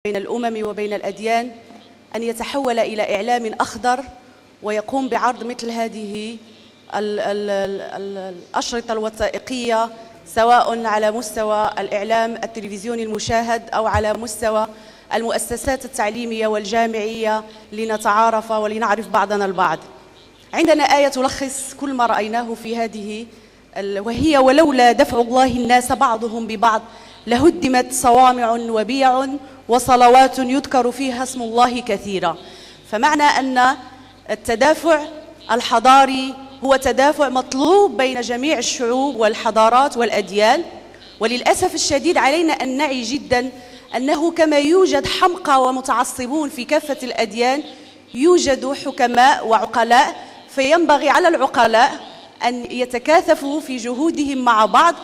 بين الأمم وبين الأديان أن يتحول إلى إعلام أخضر ويقوم بعرض مثل هذه الأشرطة الوثائقية، سواء على مستوى الإعلام التلفزيوني المشاهد أو على مستوى المؤسسات التعليمية والجامعية، لنتعارف ولنعرف بعضنا البعض. عندنا آية تلخص كل ما رأيناه في هذه، وهي: ولولا دفع الله الناس بعضهم ببعض لهدمت صوامع وبيع وصلوات يذكر فيها اسم الله كثيرا. فمعنى أن التدافع الحضاري هو تدافع مطلوب بين جميع الشعوب والحضارات والأديان، وللأسف الشديد علينا أن نعي جدا أنه كما يوجد حمقى ومتعصبون في كافة الأديان، يوجد حكماء وعقلاء، فينبغي على العقلاء أن يتكاثفوا في جهودهم مع بعض،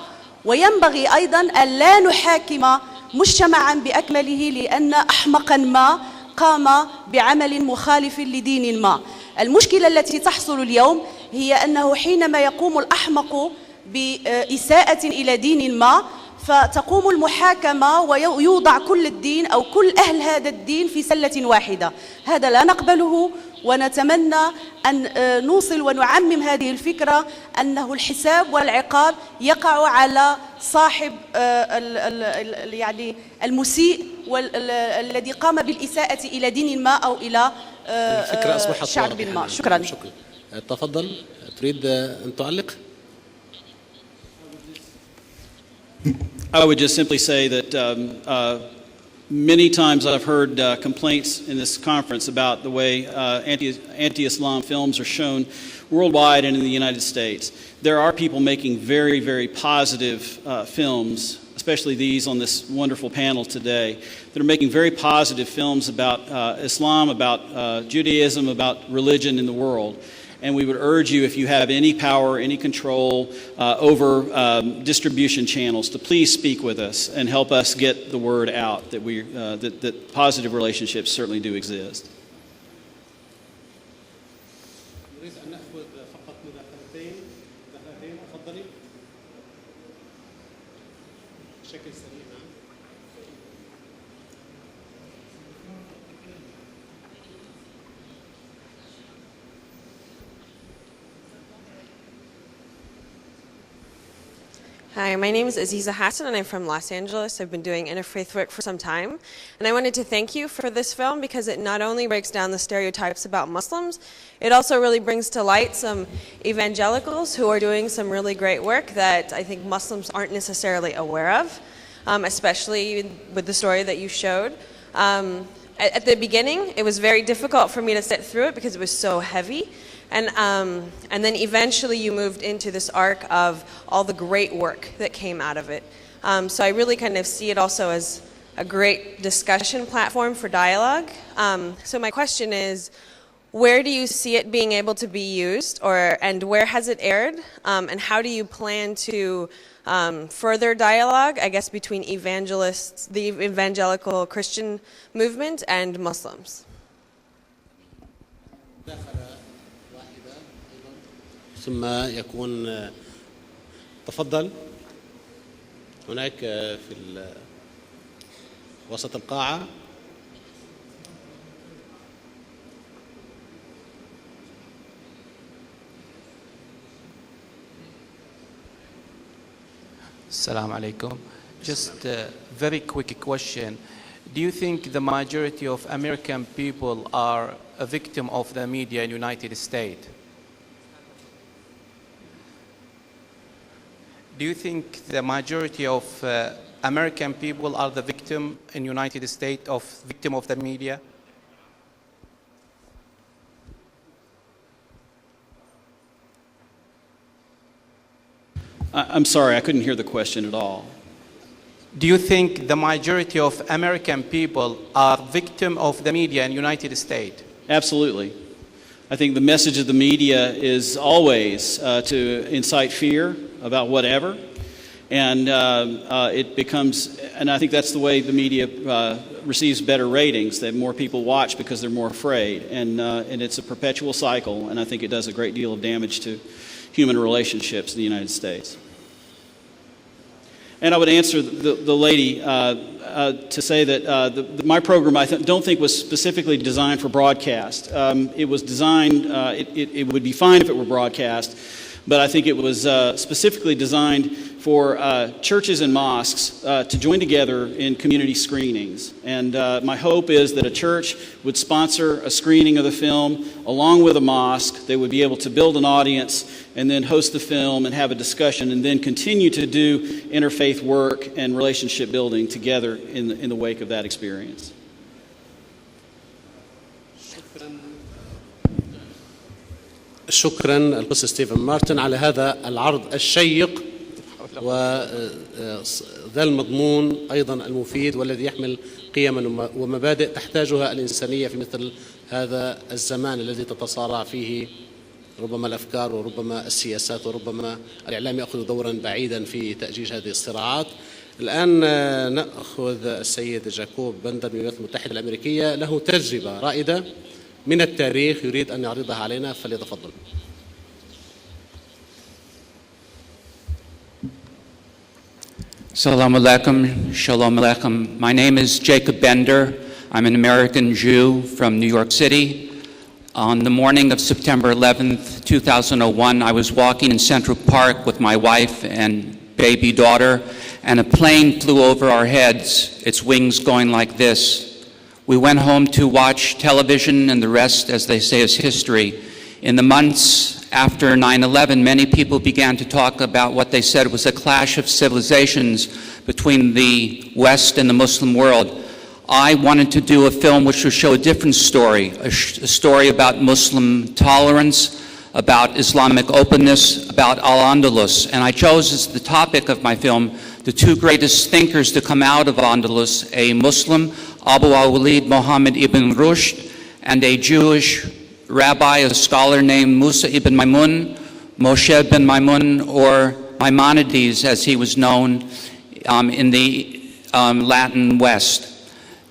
وينبغي أيضا أن لا نحاكم مجتمعا بأكمله لأن أحمقا ما قام بعمل مخالف لدين ما. المشكلة التي تحصل اليوم هي أنه حينما يقوم الأحمق بإساءة إلى دين ما، فتقوم المحاكمة ويوضع كل الدين أو كل أهل هذا الدين في سلة واحدة. هذا لا نقبله، ونتمنى أن نوصل ونعمم هذه الفكرة أنه الحساب والعقاب يقع على صاحب يعني المسيء والذي قام بالإساءة إلى دين ما أو إلى شعب ما. شكرا. تفضل، تريد أن تعلق؟ I would just simply say that many times I've heard complaints in this conference about the way anti-Islam films are shown worldwide and in the United States. There are people making very, very positive films, especially these on this wonderful panel today, that are making very positive films about Islam, about Judaism, about religion in the world. And we would urge you, if you have any power, any control over distribution channels, to please speak with us and help us get the word out that that positive relationships certainly do exist. Hi, my name is Aziza Hassan and I'm from Los Angeles. I've been doing interfaith work for some time. And I wanted to thank you for this film because it not only breaks down the stereotypes about Muslims, it also really brings to light some evangelicals who are doing some really great work that I think Muslims aren't necessarily aware of, especially with the story that you showed. At the beginning, it was very difficult for me to sit through it because it was so heavy. And then eventually you moved into this arc of all the great work that came out of it. So I really kind of see it also as a great discussion platform for dialogue. So my question is, where do you see it being able to be used, and where has it aired? And how do you plan to further dialogue, I guess, between evangelists, the evangelical Christian movement, and Muslims? ثم يكون تفضل هناك في وسط القاعة. Assalamu alaikum. Just a very quick question. Do you think the majority of American people are a victim of the media in the United States? Do you think the majority of American people are the victim in the United States of the media? I'm sorry, I couldn't hear the question at all. Do you think the majority of American people are victim of the media in the United States? Absolutely. I think the message of the media is always to incite fear about whatever, and it becomes, and I think that's the way the media receives better ratings, that more people watch because they're more afraid, and it's a perpetual cycle, and I think it does a great deal of damage to human relationships in the United States. And I would answer the lady to say that my program I don't think was specifically designed for broadcast. It was designed, it would be fine if it were broadcast, but I think it was specifically designed for churches and mosques to join together in community screenings. And my hope is that a church would sponsor a screening of the film along with a mosque. They would be able to build an audience and then host the film and have a discussion and then continue to do interfaith work and relationship building together in the wake of that experience. شكرا القس ستيفن مارتن على هذا العرض الشيق وذا المضمون أيضا المفيد والذي يحمل قيما ومبادئ تحتاجها الإنسانية في مثل هذا الزمان الذي تتصارع فيه ربما الأفكار وربما السياسات وربما الإعلام يأخذ دورا بعيدا في تأجيج هذه الصراعات. الآن نأخذ السيد جاكوب بندر من الولايات المتحدة الأمريكية، له تجربة رائدة من التاريخ يريد أن يعرضها علينا، فليتفضل. Assalamu alaikum, shalom alaikum. My name is Jacob Bender. I'm an American Jew from New York City. On the morning of September 11th, 2001, I was walking in Central Park with my wife and baby daughter, and a plane flew over our heads, its wings going like this. We went home to watch television, and the rest, as they say, is history. In the months after 9/11, many people began to talk about what they said was a clash of civilizations between the West and the Muslim world. I wanted to do a film which would show a different story, a story about Muslim tolerance, about Islamic openness, about Al-Andalus. And I chose as the topic of my film the two greatest thinkers to come out of Andalus, a Muslim, Abu al-Walid Muhammad ibn Rushd, and a Jewish rabbi, a scholar named Musa ibn Maimun, Moshe ibn Maimun, or Maimonides as he was known in the Latin West.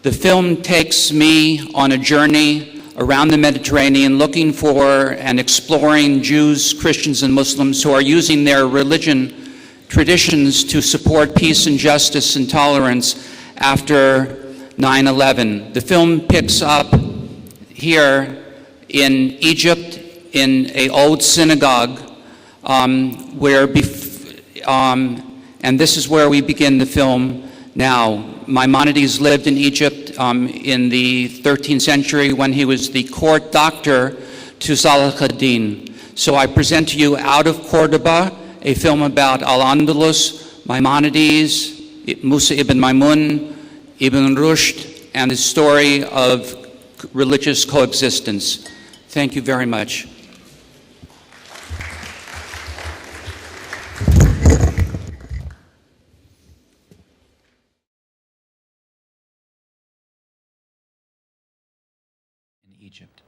The film takes me on a journey around the Mediterranean looking for and exploring Jews, Christians, and Muslims who are using their religion traditions to support peace and justice and tolerance after 9/11. The film picks up here in Egypt in an old synagogue and this is where we begin the film now. Maimonides lived in Egypt in the 13th century when he was the court doctor to Salah ad-Din. So I present to you Out of Cordoba, a film about Al-Andalus, Maimonides, Musa ibn Maimun, Ibn Rushd, and the story of religious coexistence. Thank you very much. Egypt.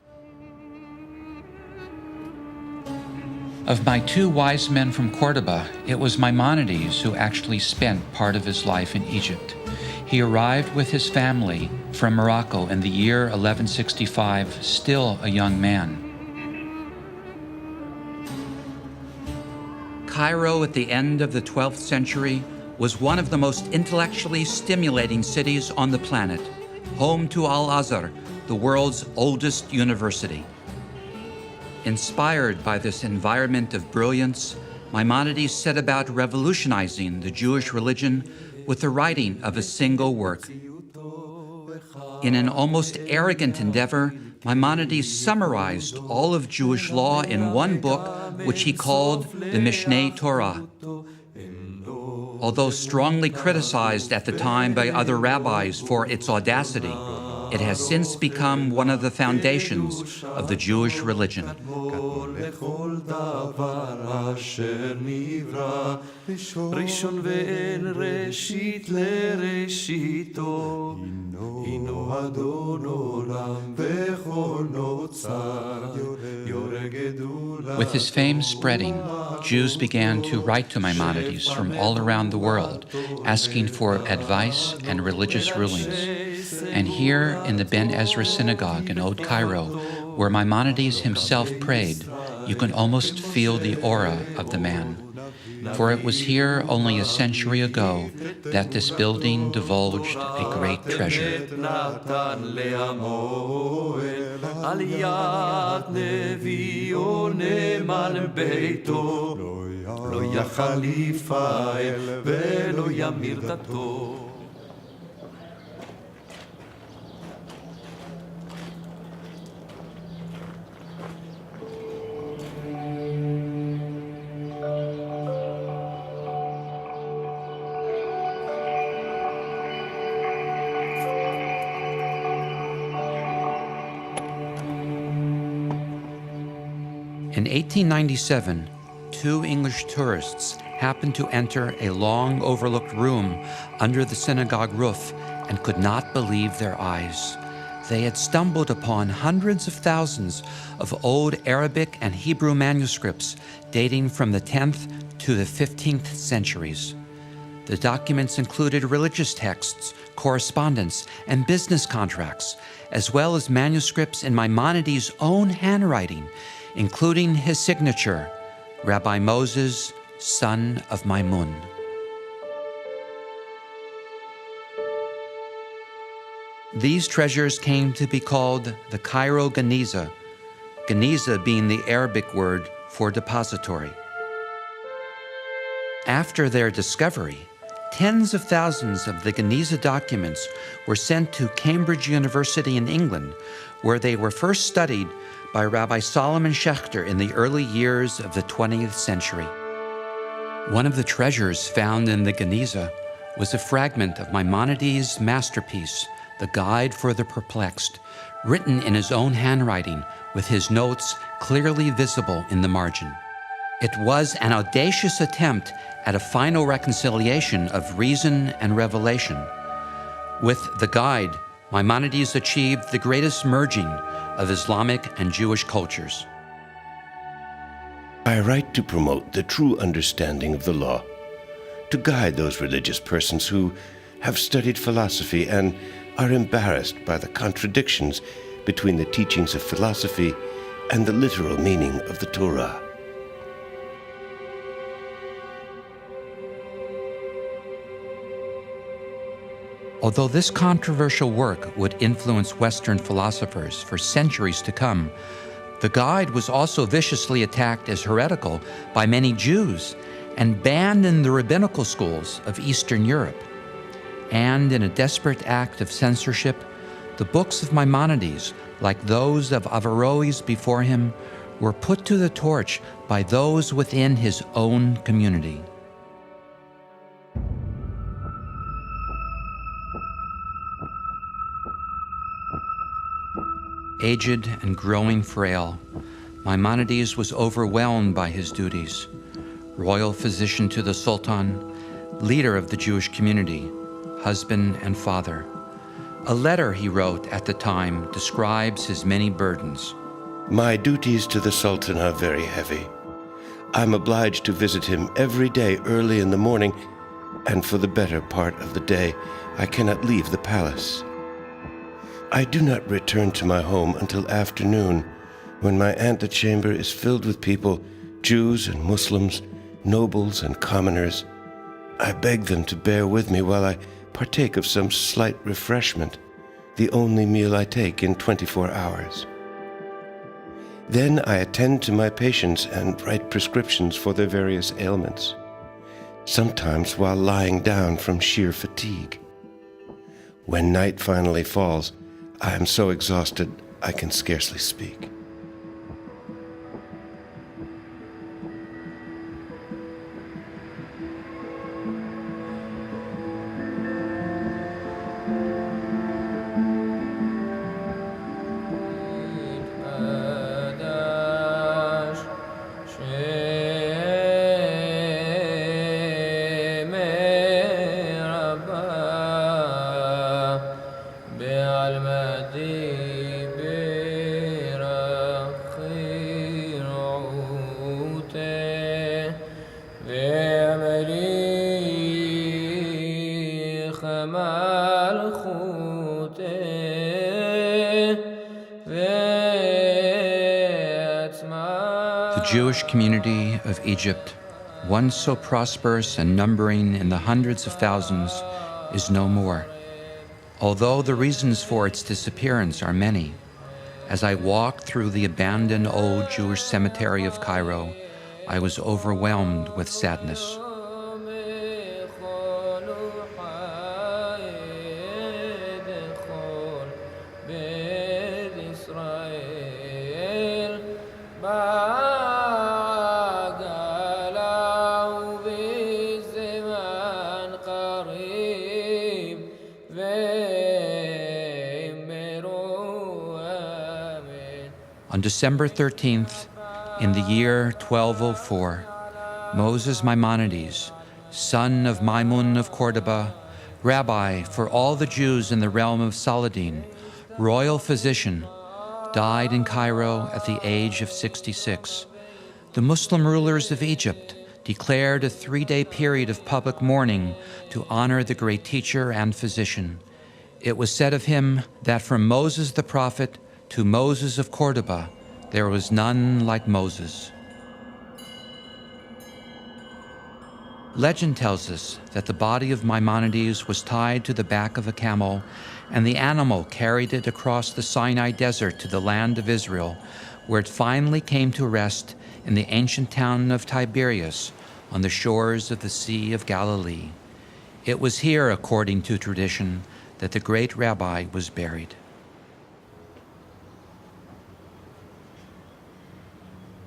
Of my two wise men from Cordoba, it was Maimonides who actually spent part of his life in Egypt. He arrived with his family from Morocco in the year 1165, still a young man. Cairo at the end of the 12th century was one of the most intellectually stimulating cities on the planet, home to Al-Azhar, the world's oldest university. Inspired by this environment of brilliance, Maimonides set about revolutionizing the Jewish religion with the writing of a single work. In an almost arrogant endeavor, Maimonides summarized all of Jewish law in one book, which he called the Mishneh Torah. Although strongly criticized at the time by other rabbis for its audacity, it has since become one of the foundations of the Jewish religion. With his fame spreading, Jews began to write to Maimonides from all around the world, asking for advice and religious rulings. And here in the Ben Ezra synagogue in Old Cairo, where Maimonides himself prayed, you can almost feel the aura of the man. for it was here only a century ago that this building divulged a great treasure. In 1897, two English tourists happened to enter a long overlooked room under the synagogue roof and could not believe their eyes. They had stumbled upon hundreds of thousands of old Arabic and Hebrew manuscripts dating from the 10th to the 15th centuries. The documents included religious texts, correspondence, and business contracts, as well as manuscripts in Maimonides' own handwriting, including his signature, Rabbi Moses, son of Maimun. These treasures came to be called the Cairo Ganesa, Ganesa being the Arabic word for depository. After their discovery, tens of thousands of the Ganesa documents were sent to Cambridge University in England, where they were first studied by Rabbi Solomon Schechter in the early years of the 20th century. One of the treasures found in the Ganesa was a fragment of Maimonides' masterpiece, The Guide for the Perplexed, written in his own handwriting with his notes clearly visible in the margin. It was an audacious attempt at a final reconciliation of reason and revelation. With The Guide, Maimonides achieved the greatest merging of Islamic and Jewish cultures. I write to promote the true understanding of the law, to guide those religious persons who have studied philosophy and are embarrassed by the contradictions between the teachings of philosophy and the literal meaning of the Torah. Although this controversial work would influence Western philosophers for centuries to come, the Guide was also viciously attacked as heretical by many Jews and banned in the rabbinical schools of Eastern Europe. And in a desperate act of censorship, the books of Maimonides, like those of Averroes before him, were put to the torch by those within his own community. Aged and growing frail, Maimonides was overwhelmed by his duties. Royal physician to the Sultan, leader of the Jewish community, husband and father. A letter he wrote at the time describes his many burdens. My duties to the Sultan are very heavy. I'm obliged to visit him every day early in the morning, and for the better part of the day, I cannot leave the palace. I do not return to my home until afternoon, when my antechamber is filled with people, Jews and Muslims, nobles and commoners. I beg them to bear with me while I partake of some slight refreshment, the only meal I take in 24 hours. Then I attend to my patients and write prescriptions for their various ailments, sometimes while lying down from sheer fatigue. When night finally falls, I am so exhausted I can scarcely speak. The Jewish community of Egypt once so prosperous and numbering in the hundreds of thousands, is no more. Although the reasons for its disappearance are many, as I walked through the abandoned old Jewish cemetery of Cairo, I was overwhelmed with sadness. On December 13th, in the year 1204, Moses Maimonides, son of Maimun of Cordoba, rabbi for all the Jews in the realm of Saladin, royal physician, died in Cairo at the age of 66. The Muslim rulers of Egypt declared a 3-day period of public mourning to honor the great teacher and physician. It was said of him that from Moses the prophet to Moses of Cordoba, there was none like Moses. Legend tells us that the body of Maimonides was tied to the back of a camel, and the animal carried it across the Sinai desert to the land of Israel, where it finally came to rest in the ancient town of Tiberias on the shores of the Sea of Galilee. It was here, according to tradition, that the great rabbi was buried.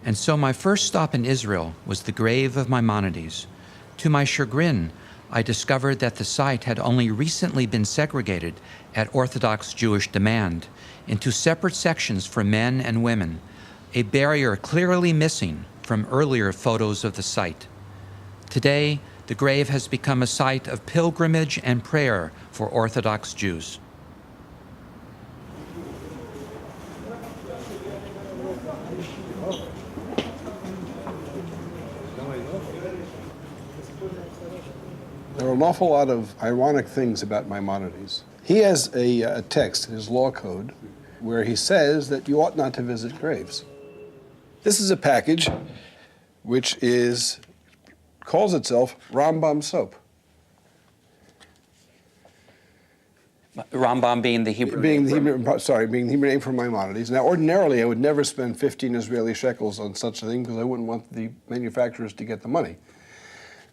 And so my first stop in Israel was the grave of Maimonides. To my chagrin, I discovered that the site had only recently been segregated at Orthodox Jewish demand into separate sections for men and women, a barrier clearly missing from earlier photos of the site. Today, the grave has become a site of pilgrimage and prayer for Orthodox Jews. There are an awful lot of ironic things about Maimonides. He has a text in his law code where he says that you ought not to visit graves. This is a package which calls itself Rambam soap. Rambam being the Hebrew being the Hebrew name for Maimonides. Now, ordinarily, I would never spend 15 Israeli shekels on such a thing because I wouldn't want the manufacturers to get the money.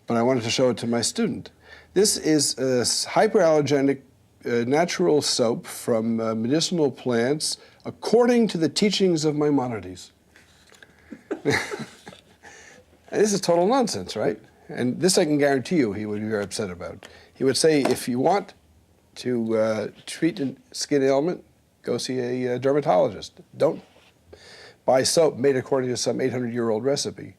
But I wanted to show it to my student. This is a hyperallergenic natural soap from medicinal plants according to the teachings of Maimonides. And this is total nonsense, right? And this I can guarantee you he would be very upset about. He would say, if you want to treat a skin ailment, go see a dermatologist. Don't buy soap made according to some 800-year-old recipe.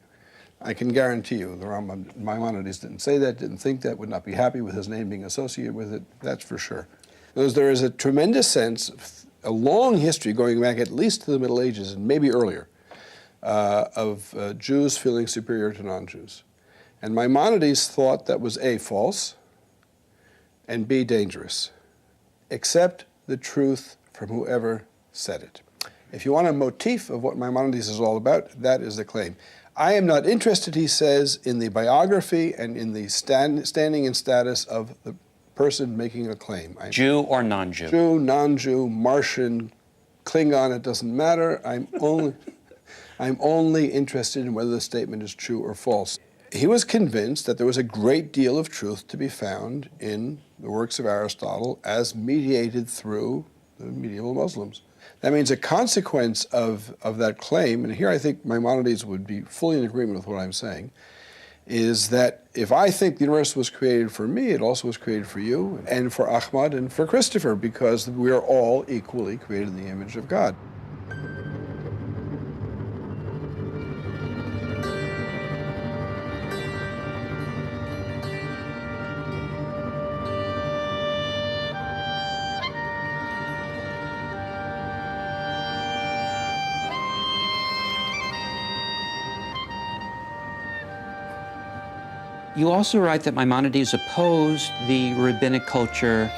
I can guarantee you the Rambam Maimonides didn't say that, didn't think that, would not be happy with his name being associated with it, that's for sure. There is a tremendous sense, a long history going back at least to the Middle Ages and maybe earlier, of Jews feeling superior to non-Jews. And Maimonides thought that was A, false, and B, dangerous. Accept the truth from whoever said it. If you want a motif of what Maimonides is all about, that is the claim. I am not interested, he says, in the biography and in the standing and status of the person making a claim. Jew or non-Jew? Jew, non-Jew, Martian, Klingon, it doesn't matter. I'm only interested in whether the statement is true or false. He was convinced that there was a great deal of truth to be found in the works of Aristotle as mediated through the medieval Muslims. That means a consequence of that claim, and here I think Maimonides would be fully in agreement with what I'm saying, is that if I think the universe was created for me, it also was created for you, and for Ahmad, and for Christopher, because we are all equally created in the image of God. You also write that Maimonides opposed the rabbinic culture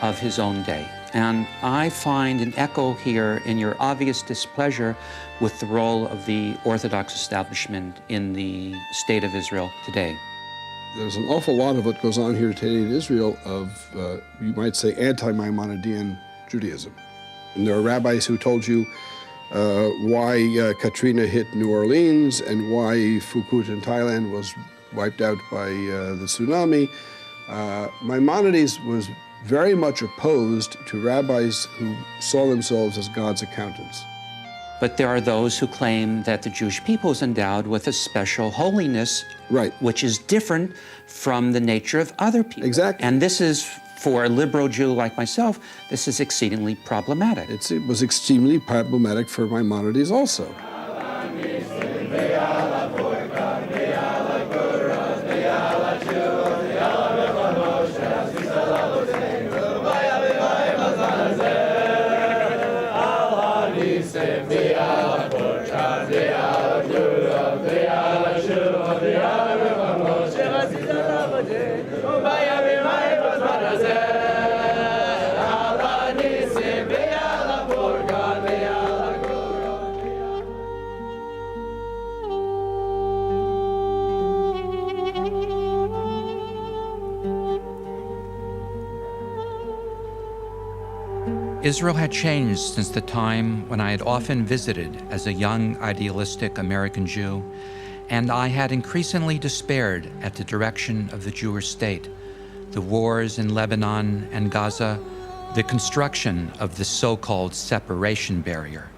of his own day. And I find an echo here in your obvious displeasure with the role of the Orthodox establishment in the state of Israel today. There's an awful lot of what goes on here today in Israel of, you might say, anti-Maimonidean Judaism. And there are rabbis who told you why Katrina hit New Orleans and why Phuket in Thailand was wiped out by the tsunami. Maimonides was very much opposed to rabbis who saw themselves as God's accountants. But there are those who claim that the Jewish people is endowed with a special holiness, right, which is different from the nature of other people. Exactly. And this is, for a liberal Jew like myself, this is exceedingly problematic. It was extremely problematic for Maimonides also. Israel had changed since the time when I had often visited as a young, idealistic American Jew, and I had increasingly despaired at the direction of the Jewish state, the wars in Lebanon and Gaza, the construction of the so-called separation barrier.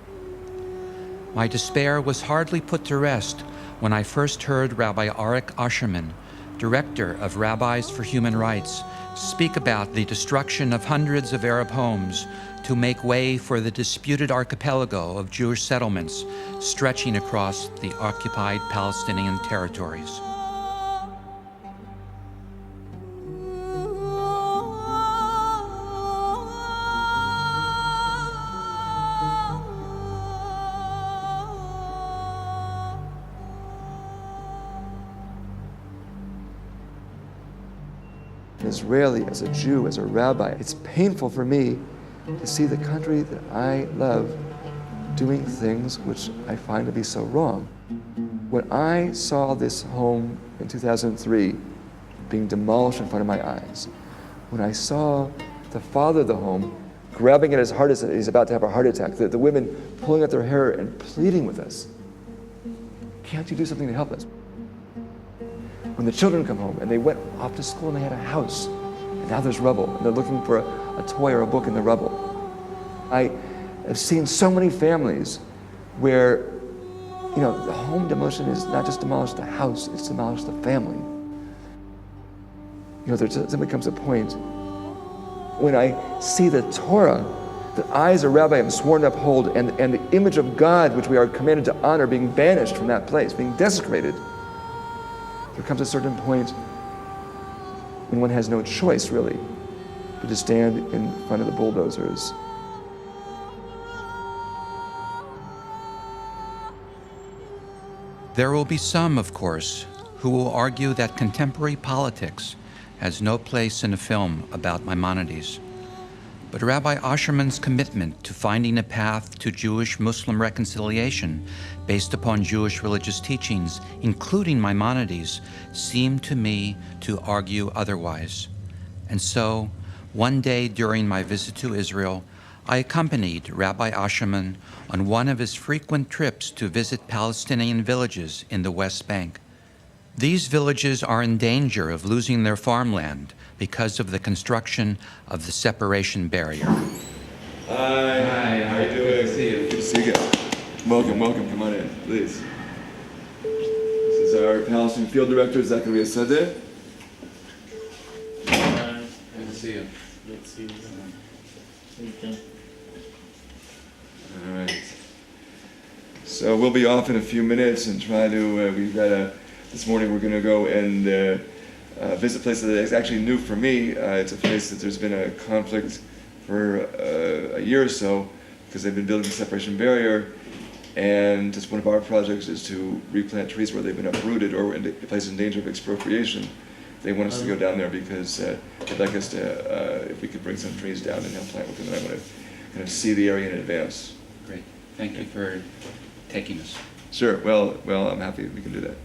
My despair was hardly put to rest when I first heard Rabbi Arik Asherman, director of Rabbis for Human Rights, speak about the destruction of hundreds of Arab homes to make way for the disputed archipelago of Jewish settlements stretching across the occupied Palestinian territories. Israeli, as a Jew, as a rabbi, it's painful for me to see the country that I love doing things which I find to be so wrong. When I saw this home in 2003 being demolished in front of my eyes, when I saw the father of the home grabbing at his heart as he's about to have a heart attack, the women pulling at their hair and pleading with us, can't you do something to help us? When the children come home and they went off to school and they had a house, and now there's rubble, and they're looking for a toy or a book in the rubble. I have seen so many families where, you know, the home demolition is not just demolish the house, it's demolish the family. You know, there comes a point when I see the Torah that I as a rabbi am sworn to uphold, and the image of God which we are commanded to honor being banished from that place, being desecrated. There comes a certain point when one has no choice, really, but to stand in front of the bulldozers. There will be some, of course, who will argue that contemporary politics has no place in a film about Maimonides. But Rabbi Asherman's commitment to finding a path to Jewish-Muslim reconciliation based upon Jewish religious teachings, including Maimonides, seemed to me to argue otherwise. And so, one day during my visit to Israel, I accompanied Rabbi Asherman on one of his frequent trips to visit Palestinian villages in the West Bank. These villages are in danger of losing their farmland because of the construction of the separation barrier. Hi, how are you doing? Good to see you. Good to see you again. Welcome, come on in, please. This is our Palestinian Field Director, Zachariah Sadeh. Good to see you. Good to see you. All right. So we'll be off in a few minutes and try to, this morning we're going to go and visit a place that is actually new for me. It's a place that there's been a conflict for a year or so because they've been building a separation barrier, and just one of our projects is to replant trees where they've been uprooted or in places in danger of expropriation. they want us to go down there because they'd like us to, if we could bring some trees down and help plant with them, and I want to kind of see the area in advance. Great. Thank you for taking us. Sure. Well, I'm happy we can do that.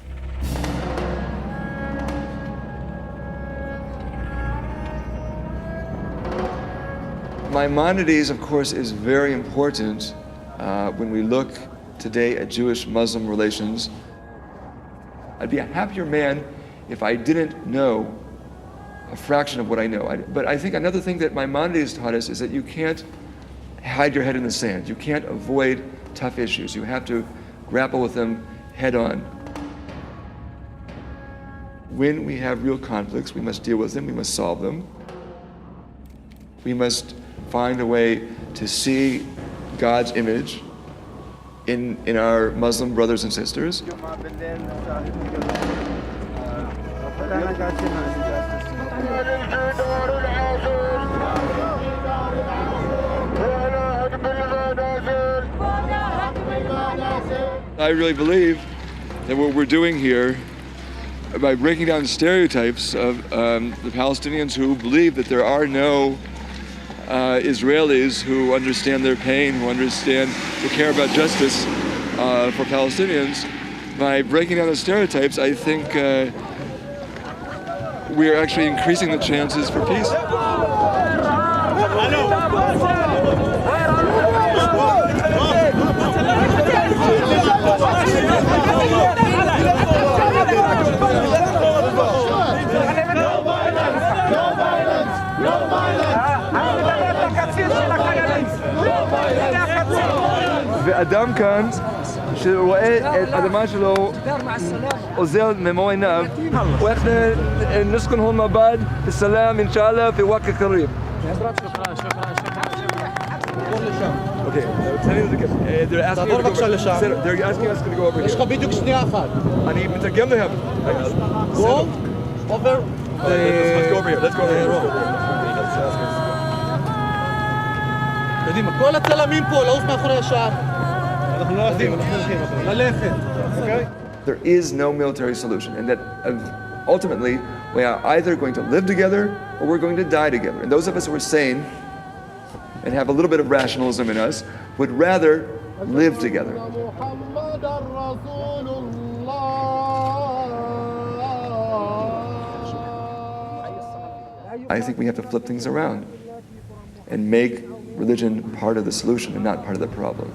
Maimonides, of course, is very important when we look today at Jewish-Muslim relations. I'd be a happier man if I didn't know a fraction of what I know. But I think another thing that Maimonides taught us is that you can't hide your head in the sand. You can't avoid tough issues. You have to grapple with them head on. When we have real conflicts, we must deal with them, we must solve them. We must find a way to see God's image in our Muslim brothers and sisters. I really believe that what we're doing here, by breaking down stereotypes of the Palestinians who believe that there are no Israelis who understand their pain, who care about justice for Palestinians, by breaking down the stereotypes, I think we are actually increasing the chances for peace. ואדם כאן שרואה את האדמה שלו עוזר ממו עיניו ואנחנו נسكن هون مع بعض بالسلام إن شاء الله في وقت قريب. Okay, they're asking us to go over here. יש לך בדיוק שנייה אחת. אני מתרגם להם. Go over. Let's go over here. Let's go over here. קדימה, כל הצלמים פה, לעוף מאחורי השער. אנחנו לא יודעים, אנחנו הולכים ללכת. There is no military solution, and that ultimately we are either going to live together or we're going to die together. And those of us who are sane and have a little bit of rationalism in us would rather live together. I think we have to flip things around and make religion part of the solution and not part of the problem.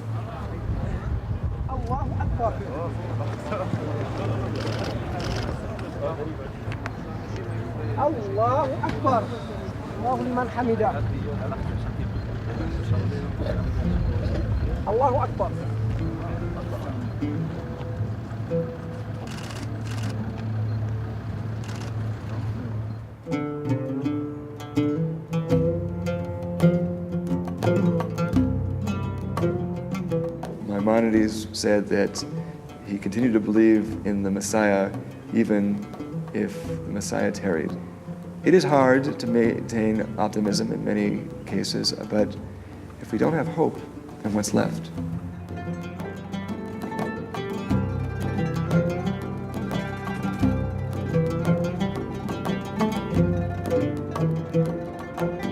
الله أكبر الله لمن حمده الله أكبر. Maimonides said that he continued to believe in the Messiah even if the Messiah tarried. It is hard to maintain optimism in many cases, but if we don't have hope, then what's left?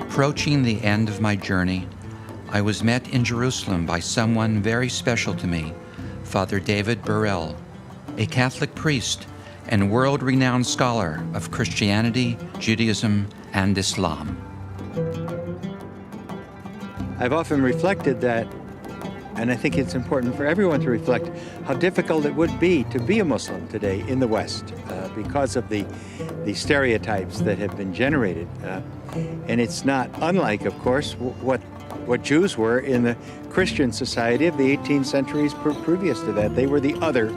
Approaching the end of my journey, I was met in Jerusalem by someone very special to me, Father David Burrell, a Catholic priest and world-renowned scholar of Christianity, Judaism, and Islam. I've often reflected that, and I think it's important for everyone to reflect how difficult it would be to be a Muslim today in the West because of the stereotypes that have been generated. And it's not unlike, of course, what Jews were in the Christian society of the 18th centuries previous to that. They were the other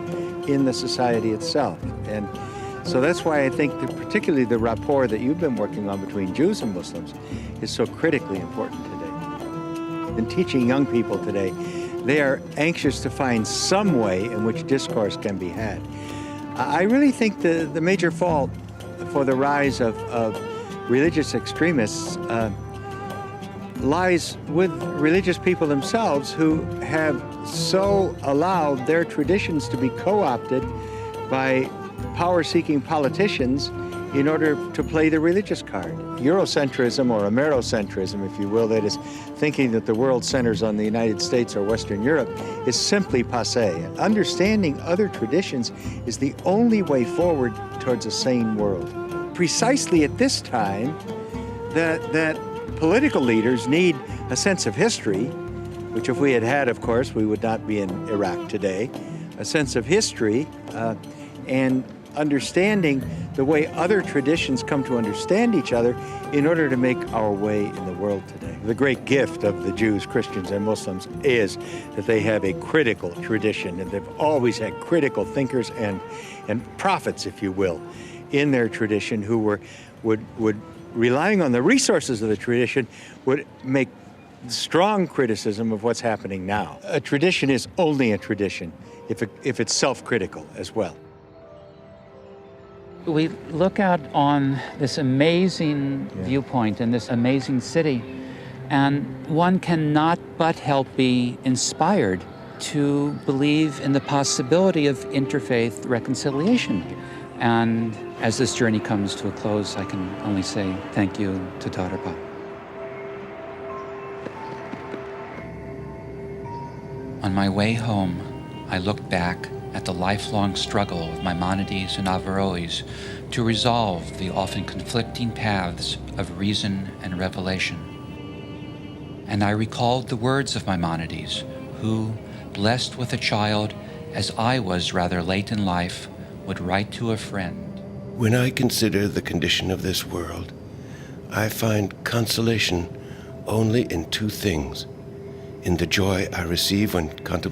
in the society itself. And so that's why I think that particularly the rapport that you've been working on between Jews and Muslims is so critically important today. In teaching young people today, they are anxious to find some way in which discourse can be had. I really think the major fault for the rise of religious extremists lies with religious people themselves who have so allowed their traditions to be co-opted by power-seeking politicians in order to play the religious card. Eurocentrism or Amerocentrism, if you will, that is thinking that the world centers on the United States or Western Europe, is simply passé. Understanding other traditions is the only way forward towards a sane world. Precisely at this time, that political leaders need a sense of history, which if we had had, of course, we would not be in Iraq today, a sense of history and understanding the way other traditions come to understand each other in order to make our way in the world today. The great gift of the Jews, Christians, and Muslims is that they have a critical tradition, and they've always had critical thinkers and prophets, if you will, in their tradition who would relying on the resources of the tradition, would make strong criticism of what's happening now. A tradition is only a tradition if it's self-critical as well. We look out on this amazing viewpoint in this amazing city, and one cannot but help be inspired to believe in the possibility of interfaith reconciliation. And as this journey comes to a close, I can only say thank you to Rabbi. On my way home, I looked back at the lifelong struggle of Maimonides and Averroes to resolve the often conflicting paths of reason and revelation. And I recalled the words of Maimonides, who, blessed with a child, as I was rather late in life, would write to a friend. When I consider the condition of this world, I find consolation only in two things: in the joy I receive when contemplating